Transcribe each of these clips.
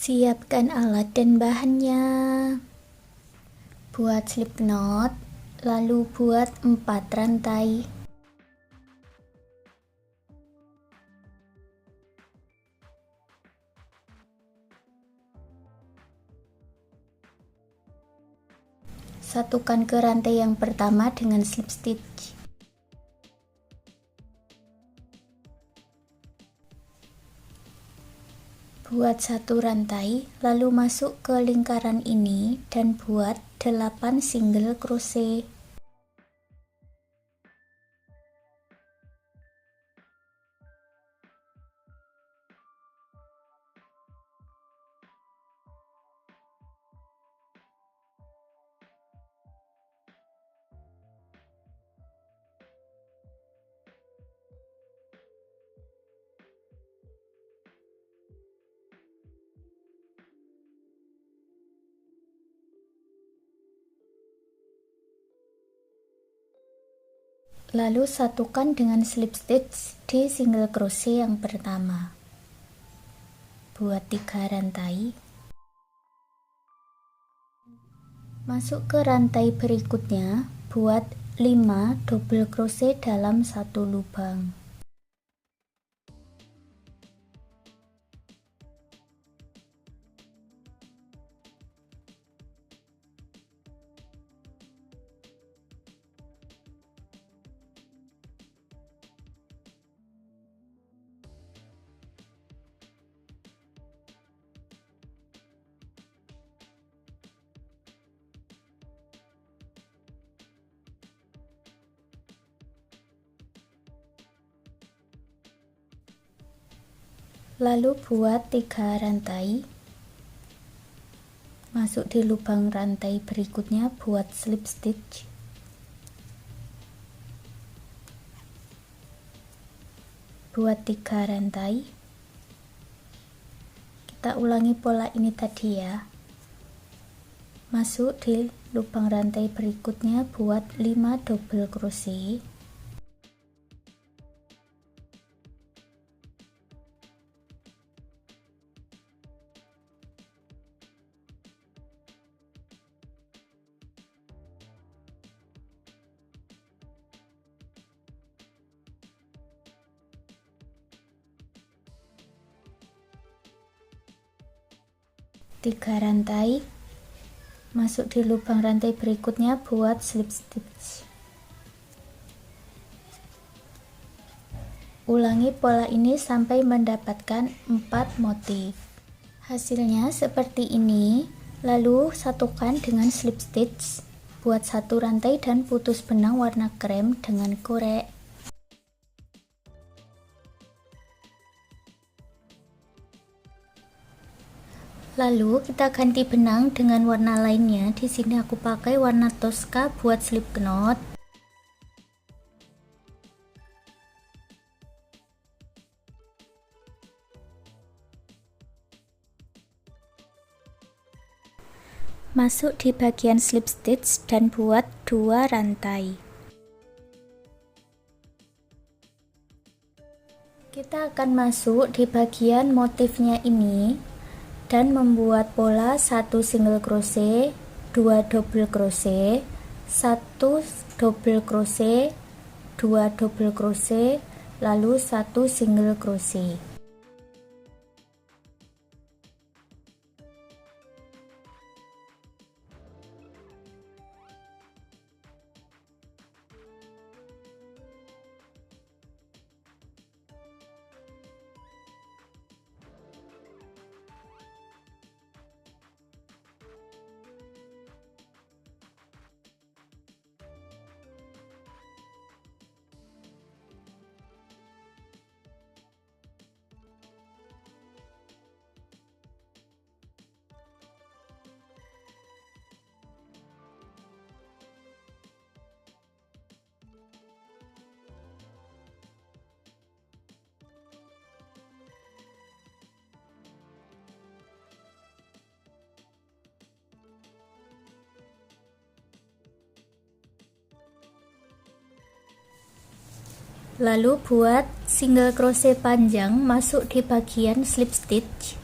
Siapkan alat dan bahannya. Buat slip knot, lalu buat 4 rantai. Satukan ke rantai yang pertama dengan slip stitch. Buat 1 rantai, lalu masuk ke lingkaran ini dan buat 8 single crochet. Lalu satukan dengan slip stitch di single crochet yang pertama. Buat 3 rantai. Masuk ke rantai berikutnya, buat 5 double crochet dalam 1 lubang. Lalu buat 3 rantai. Masuk di lubang rantai berikutnya, buat slip stitch. Buat 3 rantai. Kita ulangi pola ini tadi ya. Masuk di lubang rantai berikutnya, buat 5 double crochet. Tiga rantai, masuk di lubang rantai berikutnya, buat slip stitch. Ulangi pola ini sampai mendapatkan 4 motif. Hasilnya seperti ini. Lalu satukan dengan slip stitch. Buat 1 rantai dan putus benang warna krem dengan korek. Lalu kita ganti benang dengan warna lainnya. Di sini aku pakai warna Tosca buat slip knot. Masuk di bagian slip stitch dan buat 2 rantai. Kita akan masuk di bagian motifnya ini dan membuat pola 1 single crochet, 2 double crochet, 1 double crochet, 2 double crochet, lalu 1 single crochet. Lalu buat single crochet panjang, masuk di bagian slip stitch.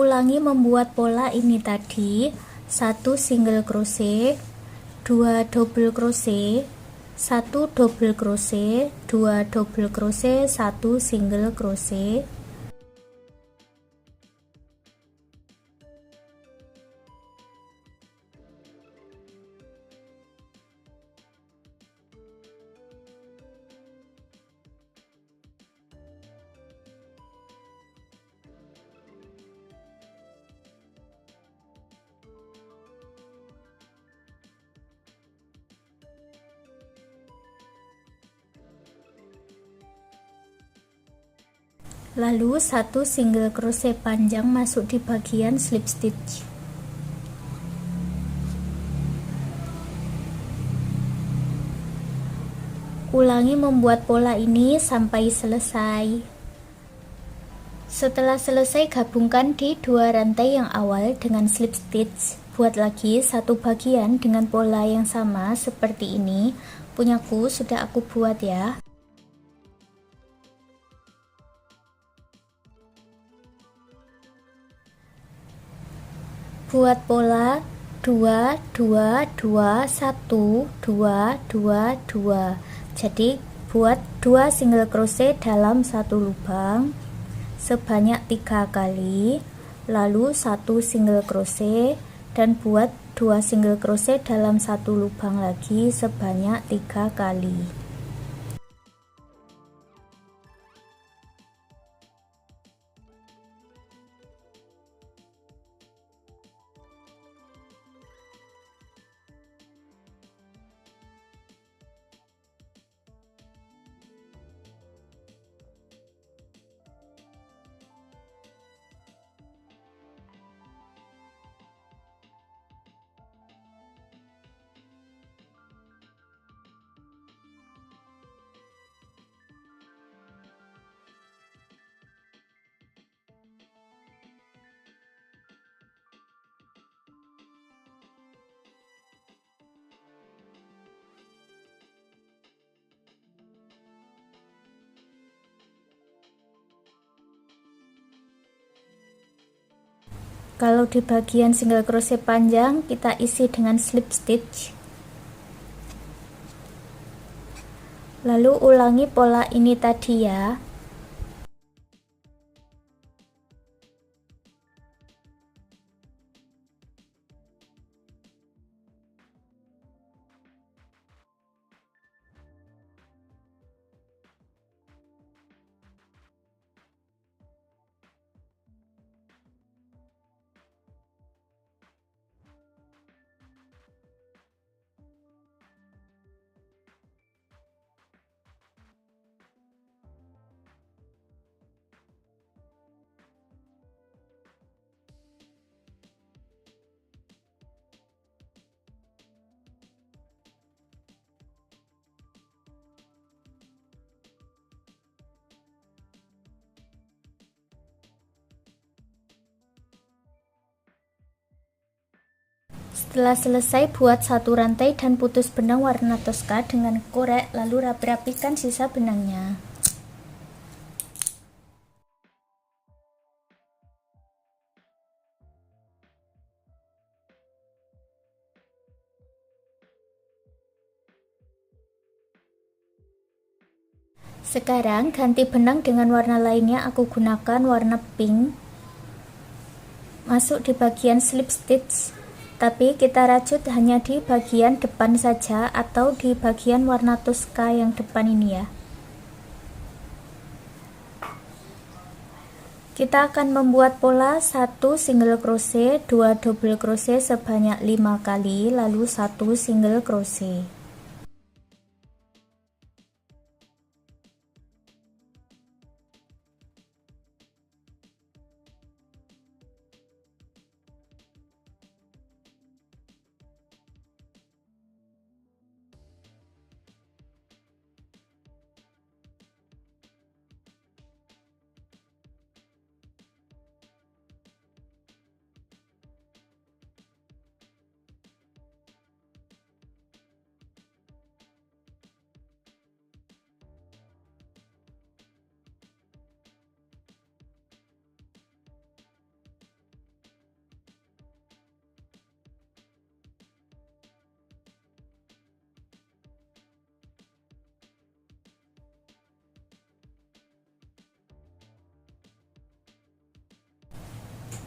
ulangi membuat pola ini tadi. 1 single crochet, 2 double crochet, 1 double crochet, 2 double crochet, 1 single crochet. Lalu 1 single crochet panjang masuk di bagian slip stitch. Ulangi membuat pola ini sampai selesai. Setelah selesai, gabungkan di 2 rantai yang awal dengan slip stitch. Buat lagi satu bagian dengan pola yang sama seperti ini. Punyaku sudah aku buat ya. Buat pola 2 2 2 1 2 2 2. Jadi buat 2 single crochet dalam satu lubang sebanyak 3 kali, lalu 1 single crochet, dan buat 2 single crochet dalam satu lubang lagi sebanyak 3 kali. Kalau di bagian single crochet panjang kita isi dengan slip stitch. Lalu ulangi pola ini tadi ya. Setelah selesai, buat satu rantai dan putus benang warna toska dengan korek, lalu rapi-rapikan sisa benangnya. Sekarang ganti benang dengan warna lainnya, aku gunakan warna pink. Masuk di bagian slip stitch. Tapi kita rajut hanya di bagian depan saja atau di bagian warna toska yang depan ini ya. Kita akan membuat pola 1 single crochet, 2 double crochet sebanyak 5 kali, lalu 1 single crochet.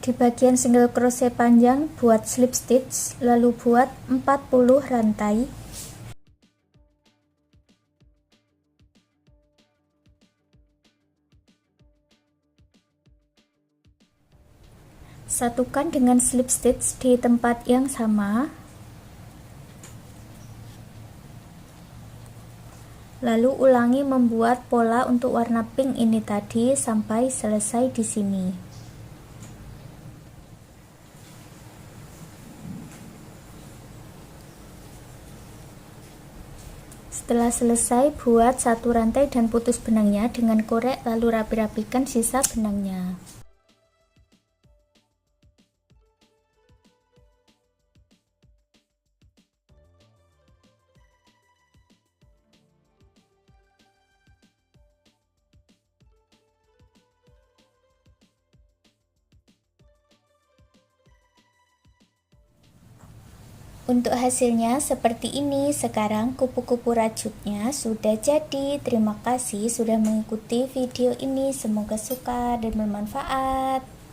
Di bagian single crochet panjang, buat slip stitch, lalu buat 40 rantai. Satukan dengan slip stitch di tempat yang sama. Lalu ulangi membuat pola untuk warna pink ini tadi sampai selesai di sini. Setelah selesai, buat satu rantai dan putus benangnya dengan korek, lalu rapi-rapikan sisa benangnya. Untuk hasilnya seperti ini. Sekarang kupu-kupu rajutnya sudah jadi. Terima kasih sudah mengikuti video ini. Semoga suka dan bermanfaat.